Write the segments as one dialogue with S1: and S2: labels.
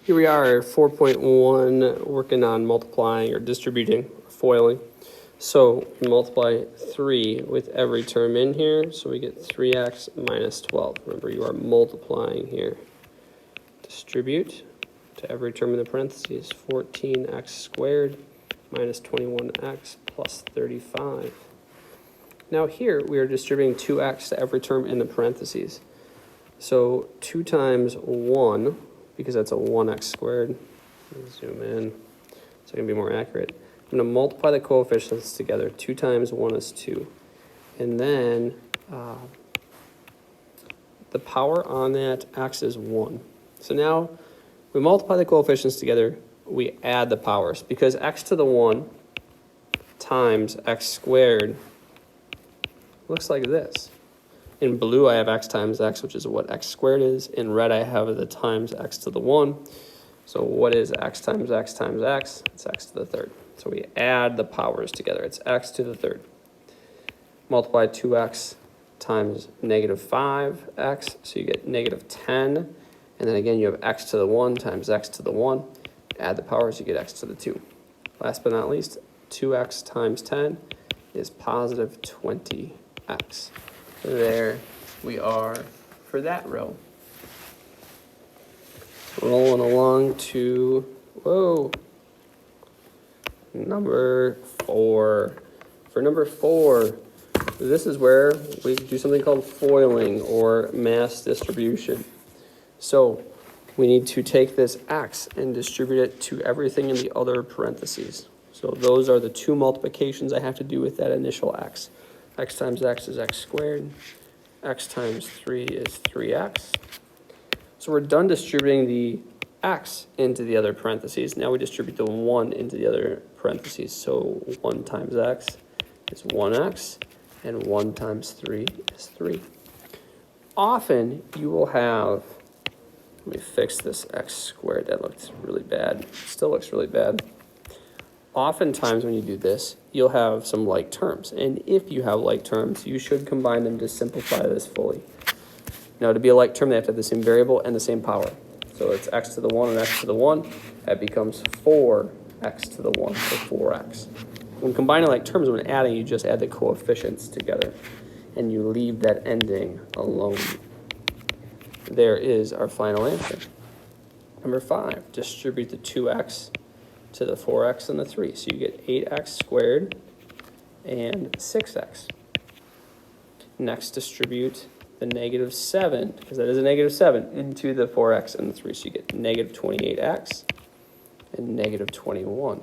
S1: Here we are, 4.1, working on multiplying or distributing, foiling. So we multiply 3 with every term in here, so we get 3x minus 12. Remember, you are multiplying here. Distribute to every term in the parentheses, 14x squared minus 21x plus 35. Now here, we are distributing 2x to every term in the parentheses. So 2 times 1, because that's a 1x squared. Zoom in so I can be more accurate. I'm going to multiply the coefficients together. 2 times 1 is 2. And then the power on that x is 1. So now we multiply the coefficients together. We add the powers. Because x to the 1 times x squared looks like this. In blue, I have x times x, which is what x squared is. In red, I have the times x to the 1. So what is x times x times x? It's x to the third. So we add the powers together. It's x to the third. Multiply 2x times negative 5x, so you get negative 10. And then again, you have x to the 1 times x to the 1. Add the powers, you get x to the 2. Last but not least, 2x times 10 is positive 20x. There we are for that row. Rolling along to, number 4. For number 4, this is where we do something called foiling or mass distribution. So we need to take this x and distribute it to everything in the other parentheses. So those are the 2 multiplications I have to do with that initial x. X times x is x squared. X times 3 is 3x. So we're done distributing the x into the other parentheses. Now we distribute the 1 into the other parentheses. So 1 times x is 1x, and 1 times 3 is 3. Often you will have, let me fix this x squared. That looks really bad. Still looks really bad. Oftentimes when you do this, you'll have some like terms. And if you have like terms, you should combine them to simplify this fully. Now to be a like term, they have to have the same variable and the same power. So it's x to the 1 and x to the 1. That becomes 4x to the 1, or 4x. When combining like terms, when adding, you just add the coefficients together. And you leave that ending alone. There is our final answer. Number 5, distribute the 2x to the 4x and the 3. So you get 8x squared and 6x. Next, distribute the negative 7, because that is a negative 7, into the 4x and the 3. So you get negative 28x and negative 21.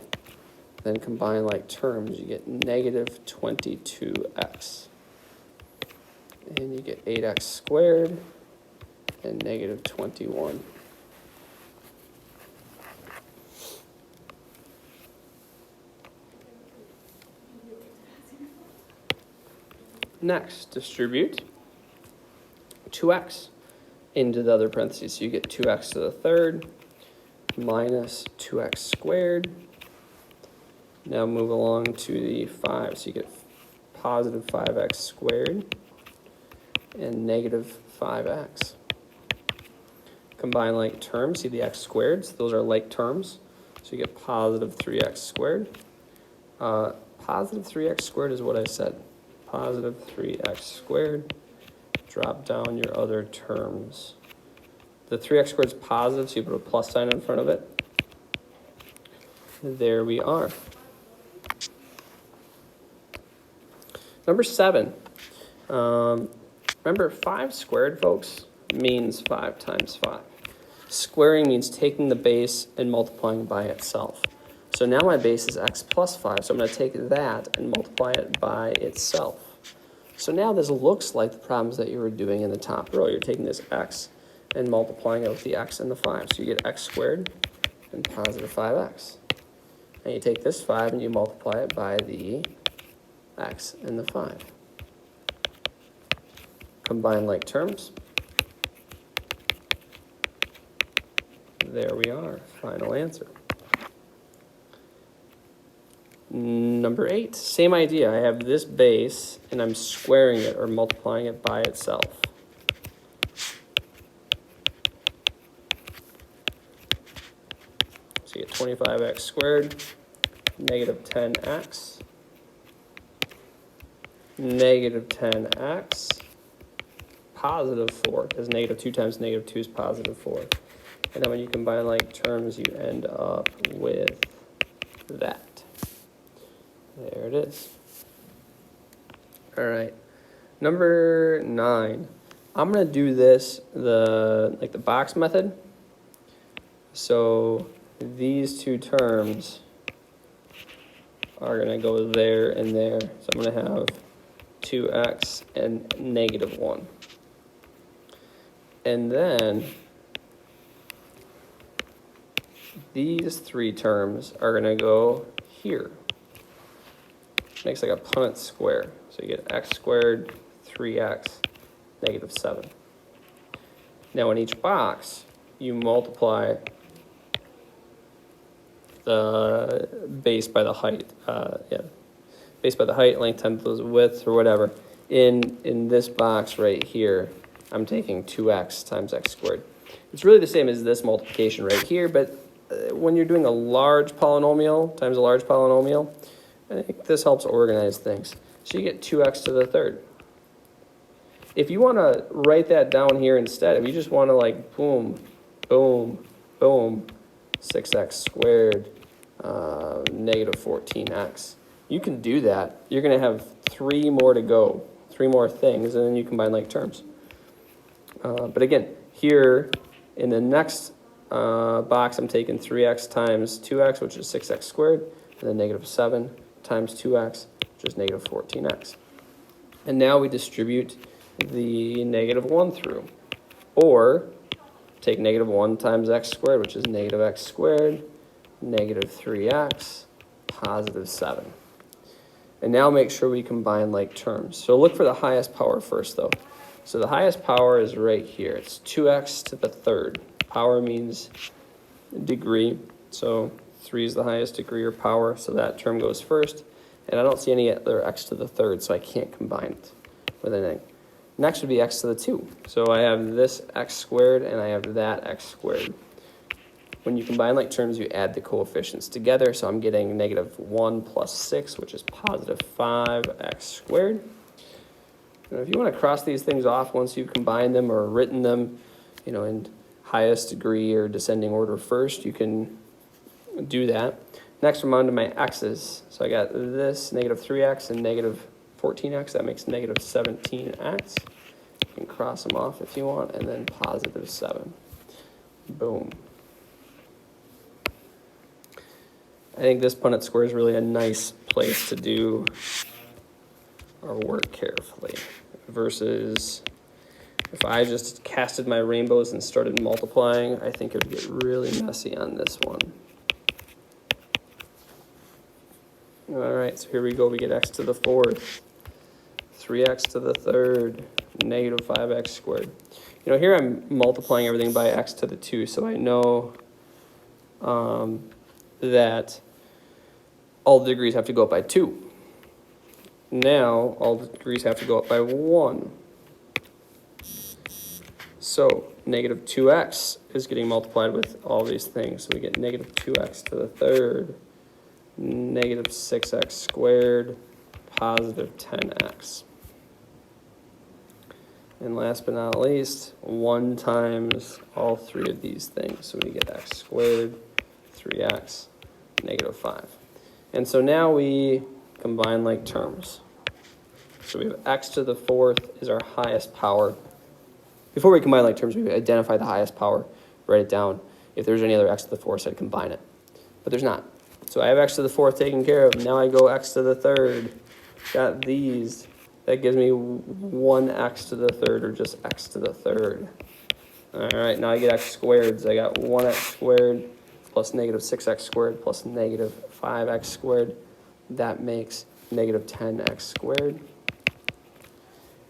S1: Then combine like terms, you get negative 22x. And you get 8x squared and negative 21. Next, distribute 2x into the other parentheses. So you get 2x to the third minus 2x squared. Now move along to the 5. So you get positive 5x squared and negative 5x. Combine like terms. See the x squared. So those are like terms. So you get positive 3x squared. Positive 3x squared is what I said. Positive 3x squared. Drop down your other terms. The 3x squared is positive, so you put a plus sign in front of it. There we are. Number 7. Remember, 5 squared, folks, means 5 times 5. Squaring means taking the base and multiplying by itself. So now my base is x plus 5, so I'm going to take that and multiply it by itself. So now this looks like the problems that you were doing in the top row. You're taking this x and multiplying it with the x and the 5. So you get x squared and positive 5x. And you take this 5 and you multiply it by the x and the 5. Combine like terms. There we are, final answer. Number 8, same idea. I have this base and I'm squaring it or multiplying it by itself. So you get 25x squared, negative 10x, negative 10x, positive 4, because negative 2 times negative 2 is positive 4. And then when you combine like terms, you end up with that. There it is. All right, number 9. I'm gonna do this the box method. So these two terms are gonna go there and there. So I'm gonna have 2x and negative 1. And then these three terms are gonna go here. Makes like a Punnett square. So you get x squared, 3x, negative 7. Now in each box, you multiply the base by the height. Base by the height, length times the width, or whatever. In this box right here, I'm taking 2x times x squared. It's really the same as this multiplication right here, but when you're doing a large polynomial times a large polynomial, I think this helps organize things. So you get 2x to the third. If you want to write that down here instead, if you just want to like boom, boom, boom, 6x squared, negative 14x, you can do that. You're going to have 3 more to go, 3 more things, and then you combine like terms. But again, here in the next box, I'm taking 3x times 2x, which is 6x squared, and then negative 7 times 2x, which is negative 14x. And now we distribute the negative 1 through. Or take negative 1 times x squared, which is negative x squared, negative 3x, positive 7. And now make sure we combine like terms. So look for the highest power first, though. So the highest power is right here. It's 2x to the third. Power means degree. So 3 is the highest degree or power, so that term goes first. And I don't see any other x to the third, so I can't combine it with anything. Next would be x to the 2. So I have this x squared and I have that x squared. When you combine like terms, you add the coefficients together. So I'm getting negative 1 plus 6, which is positive 5x squared. And if you want to cross these things off once you've combined them or written them, in highest degree or descending order first, you can do that. Next, I'm on to my x's. So I got this negative 3x and negative 14x. That makes negative 17x. You can cross them off if you want, and then positive 7. Boom. I think this Punnett square is really a nice place to do our work carefully versus if I just casted my rainbows and started multiplying, I think it would get really messy on this one. All right, so here we go. We get x to the fourth, 3x to the third, negative 5x squared. Here I'm multiplying everything by x to the 2, so I know that all the degrees have to go up by 2. Now, all the degrees have to go up by 1. So, negative 2x is getting multiplied with all these things. So we get negative 2x to the third, negative 6x squared, positive 10x. And last but not least, 1 times all 3 of these things. So we get x squared, 3x, negative 5. And so now we combine like terms. So we have x to the fourth is our highest power. Before we combine like terms, we identify the highest power, write it down. If there's any other x to the fourth, I'd combine it. But there's not. So I have x to the fourth taken care of. Now I go x to the third. Got these. That gives me 1x to the third, or just x to the third. All right, now I get x squared. So I got 1x squared plus negative 6x squared plus negative 5x squared. That makes negative 10x squared.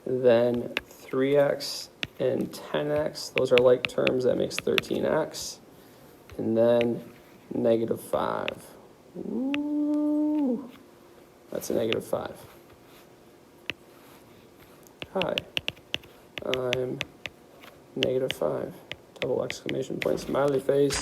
S1: Then 3x and 10x, those are like terms. That makes 13x. And then negative 5. Ooh, that's a negative 5. Hi, I'm negative 5. Double exclamation point, smiley face.